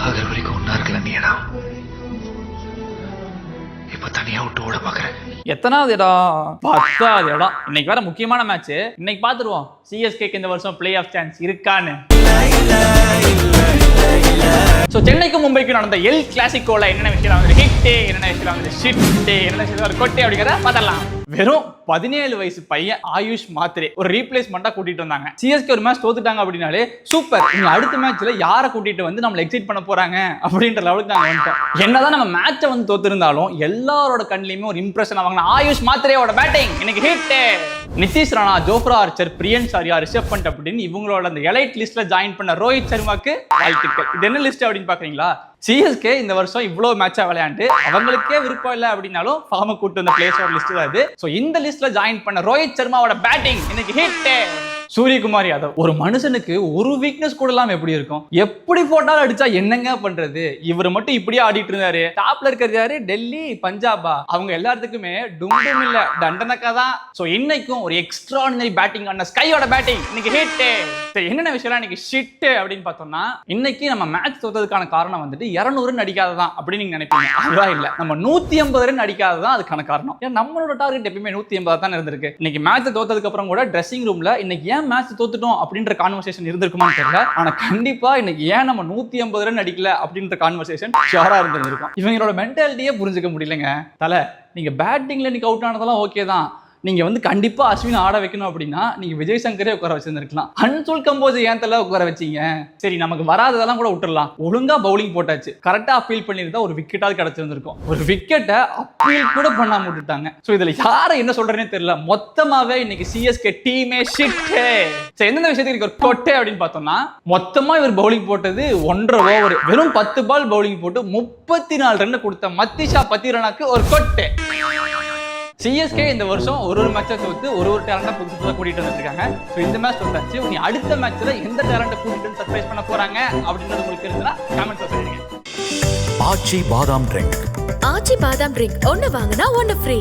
சாகர வரைக்கும் ஒன்னா இருக்கல நீடா. இப்ப தனியா விட்டு ஓட பாக்குறேன். எத்தனாவது இடம்? 10வது இடம். இன்னைக்கு வேற முக்கியமான மேட்ச். இன்னைக்கு பாத்துருவோம் சிஎஸ்கேக்கு இந்த வருஷம் பிளே ஆஃப் சான்ஸ் இருக்கான்னு. சோ சென்னைக்கும் மும்பைக்கும் நடந்த எல் கிளாசிக்கோல என்னென்ன விஷயம் வந்து ஹிட், என்னென்ன விஷயம் வந்து ஷிட், என்னென்ன விஷயம் ஒரு கொட்டை அப்படிங்கறத பார்த்தலாம். வெறும் 17 வயசு பையன் ஆயுஷ் மாத்ரே ஒரு ரீப்ளேஸ்மெண்டா கூட்டிட்டு வந்தாங்க. சிஎஸ்கே ஒரு மேட்ச் தோத்துட்டாங்க அப்படின்னாலே சூப்பர், இனி அடுத்த மேட்ச்ல யாரை கூட்டிட்டு வந்து நம்மள எக்ஸைட் பண்ண போறாங்க அப்படின்ற லெவலுக்கு நாங்க வந்துட்டோம். என்னதான் நம்ம மேட்சை வந்து தோத்துருந்தாலும் எல்லாரோட கண்ணிலையுமே ஒரு இம்ப்ரெஷன் ஆவாங்க. ஆயுஷ் மாத்ரேயோட பேட்டிங் இன்னைக்கு hit. Nitish Rana, Jofra Archer, Priyansh Arya, Rishabh fund அப்படின்னு இவங்களோட அந்த எலைட் லிஸ்ட்ல ஜாயின் பண்ண ரோஹித் சர்மாக்கு வாழ்த்துக்கள். இது என்ன லிஸ்ட் அப்படின்னு பாக்குறீங்களா? சிஎஸ்கே இந்த வருஷம் இவ்வளவு மேட்சா விளையாண்டு அவங்களுக்கே விருப்பம் இல்லை அப்படின்னாலும் ஃபார்ம கூட்டு வந்த பிளேயர்ஸோட லிஸ்ட் தான் இது. சோ இந்த லிஸ்ட்ல ஜாயின் பண்ண ரோஹித் சர்மாவோட பேட்டிங் இன்னைக்கு ஹிட். சூரியகுமார் யாதவ், ஒரு மனுஷனுக்கு ஒரு வீக்னஸ் கூட இல்லாம எப்படி இருக்கும்? எப்படி போட்டாலும் அடிச்சா என்னங்க பண்றது? இவர் மட்டும் இப்படியே ஆடிட்டு இருந்தாரு. டாப்ல இருக்கிறது யாரு? டெல்லி, பஞ்சாபா, அவங்க எல்லாத்துக்குமே டும் இல்ல தண்டனக்கா தான். சோ இன்னைக்கும் ஒரு எக்ஸ்ட்ராடினரி பேட்டிங் ஆன ஸ்கையோட பேட்டிங் இன்னைக்கு ஹிட். என்னென்ன விஷயம் இன்னைக்கு ஷிட் அப்படின்னு பார்த்தோம்னா, இன்னைக்கு நம்ம மேட்ச் தோத்ததுக்கான காரணம் வந்துட்டு 200 ரன் அடிக்காததான் அப்படின்னு நீங்க நினைப்பீங்க. அதுதான் இல்ல, நம்ம 150 ரன் அடிக்காததான் அதுக்கான காரணம். ஏன்னா நம்மளோட டார்கெட் எப்பயுமே 180 தான் இருந்திருக்கு. இன்னைக்கு மேட்ச் தோத்ததுக்கு அப்புறம் கூட ட்ரெஸ்ஸிங் ரூம்ல இன்னைக்கு ஏன் மேட்ச் தோத்துட்டோம் அப்படின்ற கான்வர்சேஷன் இருந்திருக்குமான்னு தெரியல. ஆனா கண்டிப்பா இன்னைக்கு ஏன் நம்ம 150 ரன் அடிக்கல அப்படின்ற கான்வர்சேஷன் ஷியோரா இருந்திருக்கும். இவங்களோட மென்டாலிட்டியே புரிஞ்சுக்க முடியலங்க. தல, நீங்க பேட்டிங்ல இன்னைக்கு அவுட் ஆனதெல்லாம் ஓகே தான். நீங்க வந்து கண்டிப்பா அஸ்வின் ஆட வைக்கணும் அப்படின்னா நீங்க விஜய் சங்கரே உட்கார வச்சிருந்திருக்கலாம். அன்சோல் கம்போஸ் ஏன் தல உட்கார வச்சீங்க? சரி, நமக்கு வராததெல்லாம் கூட விட்டுறலாம். ஒழுங்கா பவுலிங் போட்டாச்சு, கரெக்டா அப்பீல் பண்ணிருந்தா ஒரு விக்கெட்டாவது கிடைச்சிருந்திருக்கும். ஒரு விக்கெட்டை அப்பீல் கூட பண்ணாம விட்டுட்டாங்க. சோ இதுல யாரை என்ன சொல்றேனே தெரியல. மொத்தமாவே இன்னைக்கு சிஎஸ்கே டீமே ஷிட். சரி, எந்தெந்த விஷயத்துக்கு ஒரு கொட்டை அப்படின்னு பார்த்தோம்னா, மொத்தமா இவர் பவுலிங் போட்டது 1.5 ஓவர், வெறும் 10 பால் பவுலிங் போட்டு 34 ரன் கொடுத்த மத்திஷா பத்திரனாக்கு ஒரு கொட்டை. சிஎஸ்கே இந்த வருஷம் ஒரு மேட்சை தோத்து ஒரு டேலண்டா புதுசா கூட்டிட்டு வந்துருக்காங்க. ஸோ இந்த மேட்ச் தோத்தாச்சு. நீ அடுத்த மேட்ச்ல எந்த டேலண்ட்டை கூட்டிட்டு சர்ப்ரைஸ் பண்ண போறாங்க அப்படின்றது உங்களுக்கு தெரிஞ்சா கமெண்ட்ஸ்ல சொல்லுங்க. ஆச்சி பாதாம் ட்ரிங்க். ஆச்சி பாதாம் ட்ரிங்க் ஒன்னு வாங்கினா ஒன்னு ஃப்ரீ.